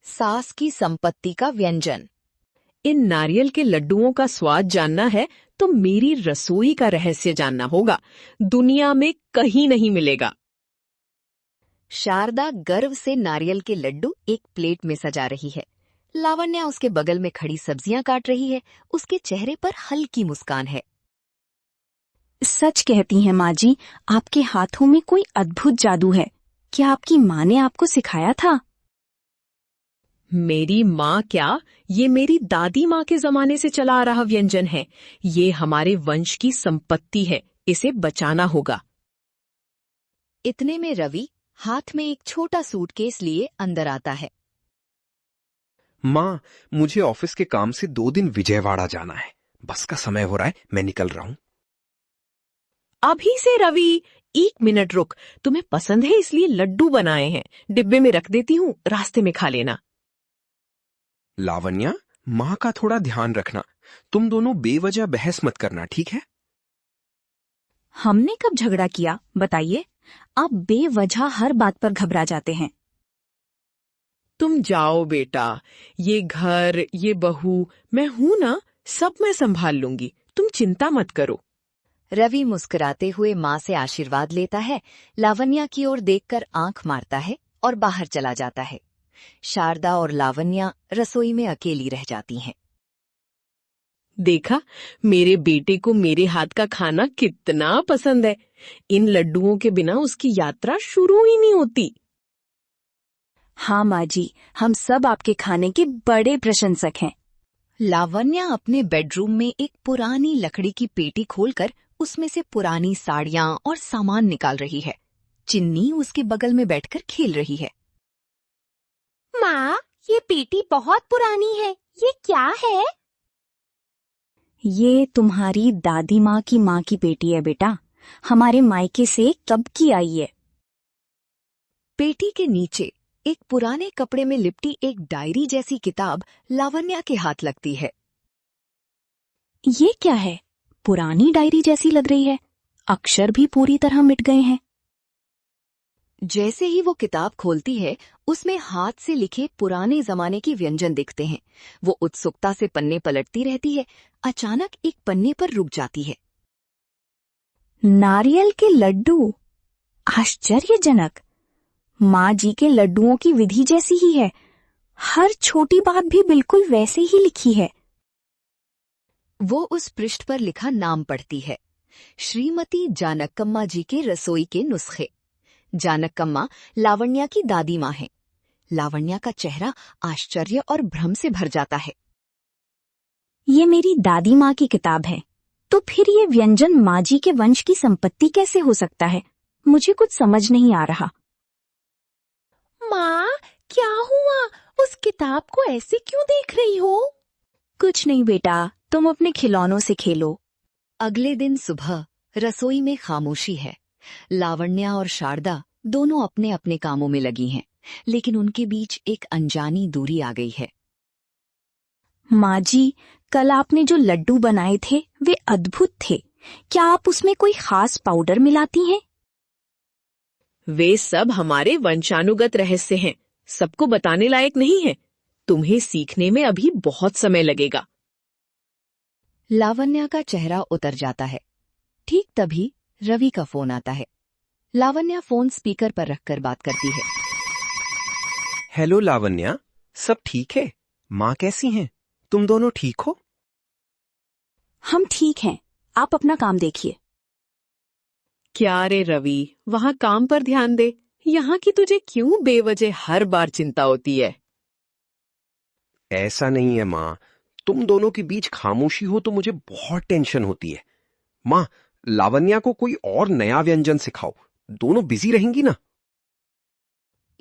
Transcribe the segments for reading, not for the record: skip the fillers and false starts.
सास की संपत्ति का व्यंजन। इन नारियल के लड्डुओं का स्वाद जानना है तो मेरी रसोई का रहस्य जानना होगा। दुनिया में कहीं नहीं मिलेगा। शारदा गर्व से नारियल के लड्डू एक प्लेट में सजा रही है। लावण्या उसके बगल में खड़ी सब्जियां काट रही है। उसके चेहरे पर हल्की मुस्कान है। सच कहती हैं माँ जी, आपके हाथों में कोई अद्भुत जादू है। क्या आपकी माँ ने आपको सिखाया था? मेरी माँ क्या, ये मेरी दादी माँ के जमाने से चला आ रहा व्यंजन है। ये हमारे वंश की संपत्ति है, इसे बचाना होगा। इतने में रवि हाथ में एक छोटा सूटकेस लिए अंदर आता है। माँ, मुझे ऑफिस के काम से 2 दिन विजयवाड़ा जाना है। बस का समय हो रहा है, मैं निकल रहा हूँ। अभी से रवि, 1 मिनट रुक। तुम्हें पसंद है इसलिए लड्डू बनाए हैं, डिब्बे में रख देती हूँ, रास्ते में खा लेना। लावण्या, माँ का थोड़ा ध्यान रखना। तुम दोनों बेवजह बहस मत करना, ठीक है? हमने कब झगड़ा किया बताइए? आप बेवजह हर बात पर घबरा जाते हैं। तुम जाओ बेटा, ये घर, ये बहू, मैं हूं ना, सब मैं संभाल लूंगी, तुम चिंता मत करो। रवि मुस्कुराते हुए माँ से आशीर्वाद लेता है, लावण्या की ओर देखकर आंख मारता है और बाहर चला जाता है। शारदा और लावण्या रसोई में अकेली रह जाती हैं। देखा, मेरे बेटे को मेरे हाथ का खाना कितना पसंद है। इन लड्डुओं के बिना उसकी यात्रा शुरू ही नहीं होती। हाँ माँ जी, हम सब आपके खाने के बड़े प्रशंसक हैं। लावण्या अपने बेडरूम में एक पुरानी लकड़ी की पेटी खोलकर उसमें से पुरानी साड़ियां और सामान निकाल रही है। चिन्नी उसके बगल में बैठकर खेल रही है। माँ, ये पेटी बहुत पुरानी है, ये क्या है? ये तुम्हारी दादी माँ की पेटी है बेटा, हमारे मायके से कब की आई है। पेटी के नीचे एक पुराने कपड़े में लिपटी एक डायरी जैसी किताब लावण्या के हाथ लगती है। ये क्या है? पुरानी डायरी जैसी लग रही है, अक्षर भी पूरी तरह मिट गए हैं। जैसे ही वो किताब खोलती है, उसमें हाथ से लिखे पुराने जमाने के व्यंजन दिखते हैं। वो उत्सुकता से पन्ने पलटती रहती है। अचानक एक पन्ने पर रुक जाती है। नारियल के लड्डू, आश्चर्यजनक। माँ जी के लड्डुओं की विधि जैसी ही है, हर छोटी बात भी बिल्कुल वैसे ही लिखी है। वो उस पृष्ठ पर लिखा नाम पढ़ती है, श्रीमती जानक्कम्मा जी के रसोई के नुस्खे। जानक्कम्मा लावण्या की दादी माँ है। लावण्या का चेहरा आश्चर्य और भ्रम से भर जाता है। ये मेरी दादी माँ की किताब है, तो फिर ये व्यंजन माँ जी के वंश की संपत्ति कैसे हो सकता है? मुझे कुछ समझ नहीं आ रहा। माँ, क्या हुआ? उस किताब को ऐसे क्यों देख रही हो? कुछ नहीं बेटा, तुम अपने खिलौनों से खेलो। अगले दिन सुबह रसोई में खामोशी है। लावण्या और शारदा दोनों अपने अपने कामों में लगी हैं, लेकिन उनके बीच एक अनजानी दूरी आ गई है। माँ जी, कल आपने जो लड्डू बनाए थे वे अद्भुत थे। क्या आप उसमें कोई खास पाउडर मिलाती हैं? वे सब हमारे वंशानुगत रहस्य हैं, सबको बताने लायक नहीं है। तुम्हें सीखने में अभी बहुत समय लगेगा। लावण्या का चेहरा उतर जाता है। ठीक तभी रवि का फोन आता है। लावण्या फोन स्पीकर पर रखकर बात करती है। हेलो लावण्या, सब ठीक है? माँ कैसी हैं? तुम दोनों ठीक हो? हम ठीक हैं, आप अपना काम देखिए। क्या रे रवि, वहाँ काम पर ध्यान दे। यहाँ की तुझे क्यों बेवजह हर बार चिंता होती है? ऐसा नहीं है माँ, तुम दोनों के बीच खामोशी हो तो मुझे बहुत टेंशन होती है। माँ, लावण्या को कोई और नया व्यंजन सिखाओ, दोनों बिजी रहेंगी ना।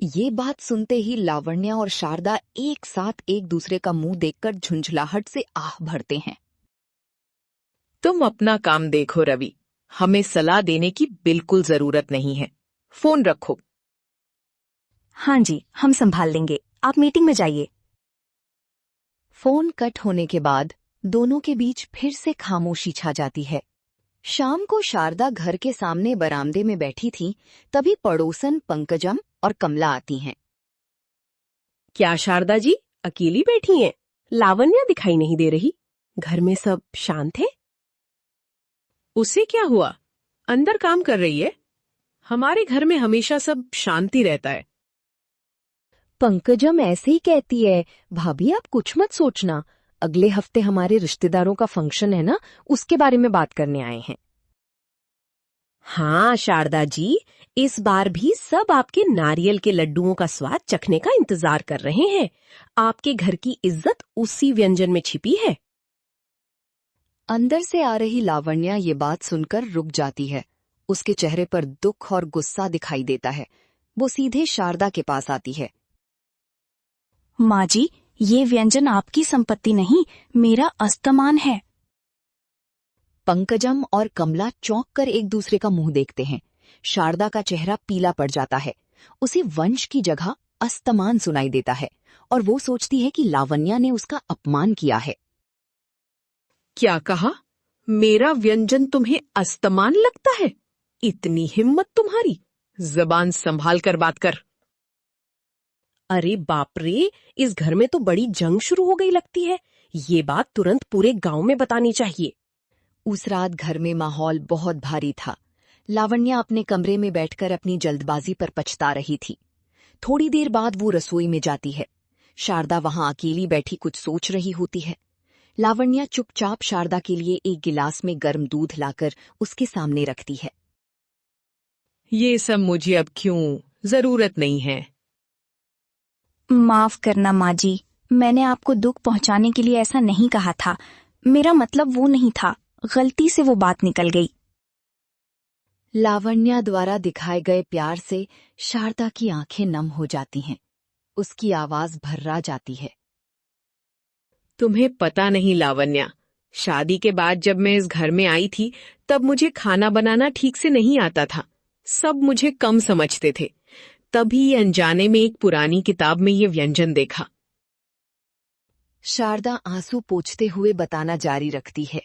ये बात सुनते ही लावण्या और शारदा एक साथ एक दूसरे का मुंह देखकर झुंझलाहट से आह भरते हैं। तुम अपना काम देखो रवि, हमें सलाह देने की बिल्कुल जरूरत नहीं है। फोन रखो। हाँ जी, हम संभाल लेंगे, आप मीटिंग में जाइए। फोन कट होने के बाद दोनों के बीच फिर से खामोशी छा जाती है। शाम को शारदा घर के सामने बरामदे में बैठी थी, तभी पड़ोसन पंकजम और कमला आती हैं। क्या शारदा जी अकेली बैठी हैं? लावण्या दिखाई नहीं दे रही। घर में सब शांत है? उसे क्या हुआ? अंदर काम कर रही है। हमारे घर में हमेशा सब शांति रहता है। पंकजम ऐसे ही कहती है। भाभी आप कुछ मत सोचना, अगले हफ्ते हमारे रिश्तेदारों का फंक्शन है ना, उसके बारे में बात करने आए हैं। हाँ शारदा जी, इस बार भी सब आपके नारियल के लड्डुओं का स्वाद चखने का इंतजार कर रहे हैं। आपके घर की इज्जत उसी व्यंजन में छिपी है। अंदर से आ रही लावण्या ये बात सुनकर रुक जाती है। उसके चेहरे पर दुख और गुस्सा दिखाई देता है। वो सीधे शारदा के पास आती है। माँ जी, ये व्यंजन आपकी संपत्ति नहीं, मेरा अस्तमान है। पंकजम और कमला चौंक कर एक दूसरे का मुंह देखते हैं। शारदा का चेहरा पीला पड़ जाता है। उसे वंश की जगह अस्तमान सुनाई देता है और वो सोचती है कि लावण्या ने उसका अपमान किया है। क्या कहा? मेरा व्यंजन तुम्हें अस्तमान लगता है? इतनी हिम्मत तुम्हारी? जबान संभाल कर बात कर। अरे बाप रे, इस घर में तो बड़ी जंग शुरू हो गई लगती है। ये बात तुरंत पूरे गांव में बतानी चाहिए। उस रात घर में माहौल बहुत भारी था। लावण्या अपने कमरे में बैठकर अपनी जल्दबाजी पर पछता रही थी। थोड़ी देर बाद वो रसोई में जाती है। शारदा वहां अकेली बैठी कुछ सोच रही होती है। लावण्या चुपचाप शारदा के लिए एक गिलास में गर्म दूध लाकर उसके सामने रखती है। ये सब मुझे अब क्यों? जरूरत नहीं है। माफ करना माँ जी, मैंने आपको दुख पहुंचाने के लिए ऐसा नहीं कहा था। मेरा मतलब वो नहीं था, गलती से वो बात निकल गई। लावण्या द्वारा दिखाए गए प्यार से शारदा की आंखें नम हो जाती हैं। उसकी आवाज भर्रा जाती है। तुम्हें पता नहीं लावण्या, शादी के बाद जब मैं इस घर में आई थी तब मुझे खाना बनाना ठीक से नहीं आता था। सब मुझे कम समझते थे। तभी अनजाने में एक पुरानी किताब में ये व्यंजन देखा। शारदा आंसू पोंछते हुए बताना जारी रखती है।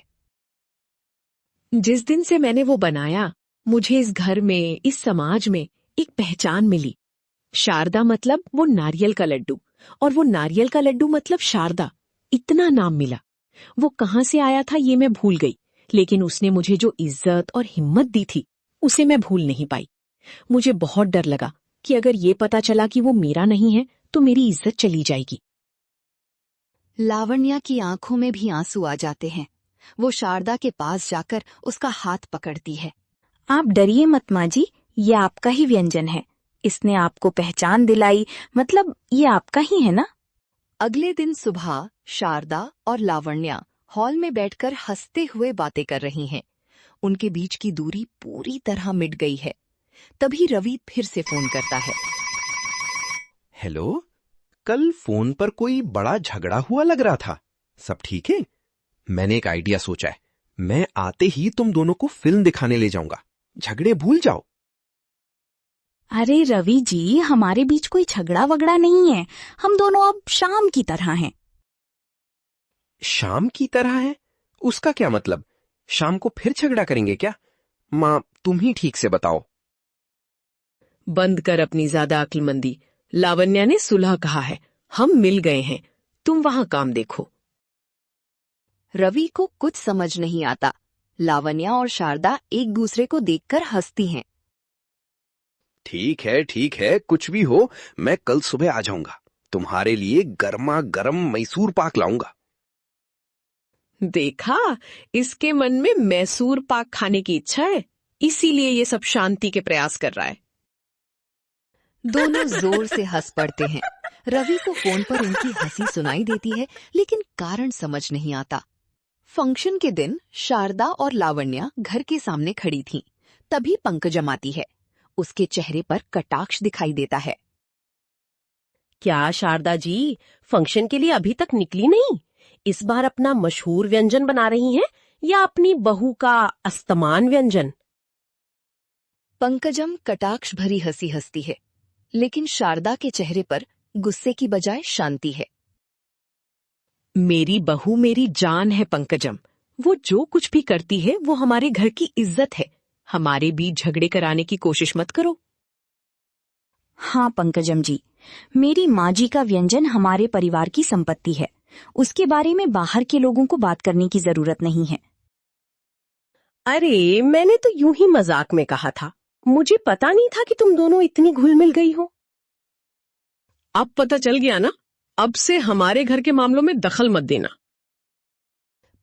जिस दिन से मैंने वो बनाया, मुझे इस घर में, इस समाज में एक पहचान मिली। शारदा मतलब वो नारियल का लड्डू, और वो नारियल का लड्डू मतलब शारदा। इतना नाम मिला। वो कहाँ से आया था ये मैं भूल गई, लेकिन उसने मुझे जो इज्जत और हिम्मत दी थी उसे मैं भूल नहीं पाई। मुझे बहुत डर लगा कि अगर ये पता चला कि वो मेरा नहीं है तो मेरी इज्जत चली जाएगी। लावण्या की आंखों में भी आंसू आ जाते हैं। वो शारदा के पास जाकर उसका हाथ पकड़ती है। आप डरिए मत माँ जी, ये आपका ही व्यंजन है। इसने आपको पहचान दिलाई, मतलब ये आपका ही है ना। अगले दिन सुबह शारदा और लावण्या हॉल में बैठकर हंसते हुए बातें कर रही हैं। उनके बीच की दूरी पूरी तरह मिट गई है। तभी रवि फिर से फोन करता है। हेलो, कल फोन पर कोई बड़ा झगड़ा हुआ लग रहा था। सब ठीक है? मैंने एक आइडिया सोचा है। मैं आते ही तुम दोनों को फिल्म दिखाने ले जाऊंगा। झगड़े भूल जाओ। अरे रवि जी, हमारे बीच कोई झगड़ा वगड़ा नहीं है। हम दोनों अब शाम की तरह हैं। शाम की तरह है? उसका क्या मतलब? शाम को फिर झगड़ा करेंगे क्या? माँ, तुम ही ठीक से बताओ। बंद कर अपनी ज्यादा अक्लमंदी। लावण्या ने सुलह कहा है। हम मिल गए हैं। तुम वहां काम देखो। रवि को कुछ समझ नहीं आता। लावण्या और शारदा एक दूसरे को देखकर हंसती हैं। ठीक है, कुछ भी हो, मैं कल सुबह आ जाऊंगा। तुम्हारे लिए गर्मा गर्म मैसूर पाक लाऊंगा। देखा, इसके मन में मैसूर पाक खाने की इच्छा है, इसीलिए ये सब शांति के प्रयास कर रहा है। दोनों जोर से हंस पड़ते हैं। रवि को फोन पर उनकी हंसी सुनाई देती है, लेकिन कारण समझ नहीं आता। फंक्शन के दिन शारदा और लावण्या घर के सामने खड़ी थीं। तभी पंकजम आती है। उसके चेहरे पर कटाक्ष दिखाई देता है। क्या शारदा जी, फंक्शन के लिए अभी तक निकली नहीं? इस बार अपना मशहूर व्यंजन बना रही हैं या अपनी बहू का अस्तमान व्यंजन? पंकजम कटाक्ष भरी हंसी हंसती है, लेकिन शारदा के चेहरे पर गुस्से की बजाय शांति है। मेरी बहू मेरी जान है पंकजम। वो जो कुछ भी करती है वो हमारे घर की इज्जत है। हमारे बीच झगड़े कराने की कोशिश मत करो। हाँ पंकजम जी, मेरी माँ जी का व्यंजन हमारे परिवार की संपत्ति है। उसके बारे में बाहर के लोगों को बात करने की जरूरत नहीं है। अरे मैंने तो यूं ही मजाक में कहा था, मुझे पता नहीं था कि तुम दोनों इतनी घुल मिल गई हो। अब पता चल गया ना, अब से हमारे घर के मामलों में दखल मत देना।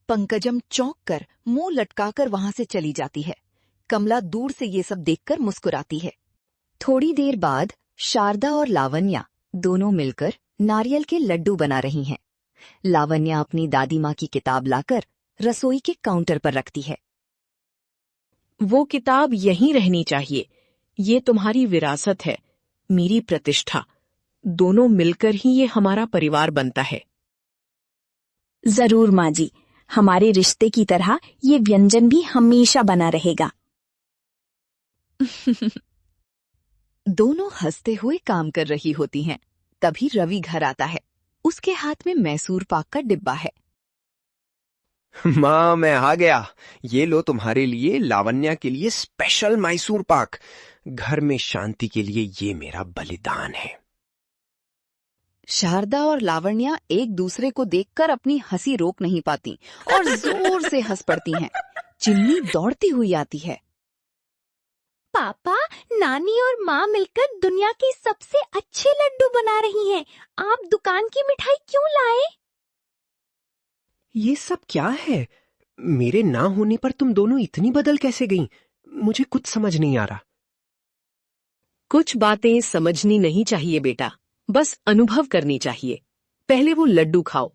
पंकजम चौंक कर मुंह लटकाकर वहां से चली जाती है। कमला दूर से ये सब देखकर मुस्कुराती है। थोड़ी देर बाद शारदा और लावण्या दोनों मिलकर नारियल के लड्डू बना रही हैं। लावण्या अपनी दादी माँ की किताब लाकर रसोई के काउंटर पर रखती है। वो किताब यहीं रहनी चाहिए, ये तुम्हारी विरासत है, मेरी प्रतिष्ठा। दोनों मिलकर ही ये हमारा परिवार बनता है। जरूर माँ जी, हमारे रिश्ते की तरह ये व्यंजन भी हमेशा बना रहेगा। दोनों हंसते हुए काम कर रही होती हैं। तभी रवि घर आता है। उसके हाथ में मैसूर पाक का डिब्बा है। माँ, मैं आ गया। ये लो तुम्हारे लिए, लावण्या के लिए स्पेशल मैसूर पाक। घर में शांति के लिए ये मेरा बलिदान है। शारदा और लावण्या एक दूसरे को देखकर अपनी हंसी रोक नहीं पाती और जोर से हंस पड़ती हैं। चिन्नी दौड़ती हुई आती है। पापा, नानी और माँ मिलकर दुनिया के सबसे अच्छे लड्डू बना रही हैं। आप दुकान की मिठाई क्यों लाए? ये सब क्या है? मेरे ना होने पर तुम दोनों इतनी बदल कैसे गईं? मुझे कुछ समझ नहीं आ रहा। कुछ बातें समझनी नहीं चाहिए बेटा, बस अनुभव करनी चाहिए। पहले वो लड्डू खाओ।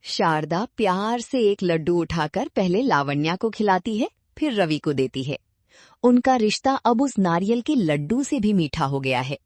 शारदा प्यार से एक लड्डू उठाकर पहले लावण्या को खिलाती है, फिर रवि को देती है। उनका रिश्ता अब उस नारियल के लड्डू से भी मीठा हो गया है।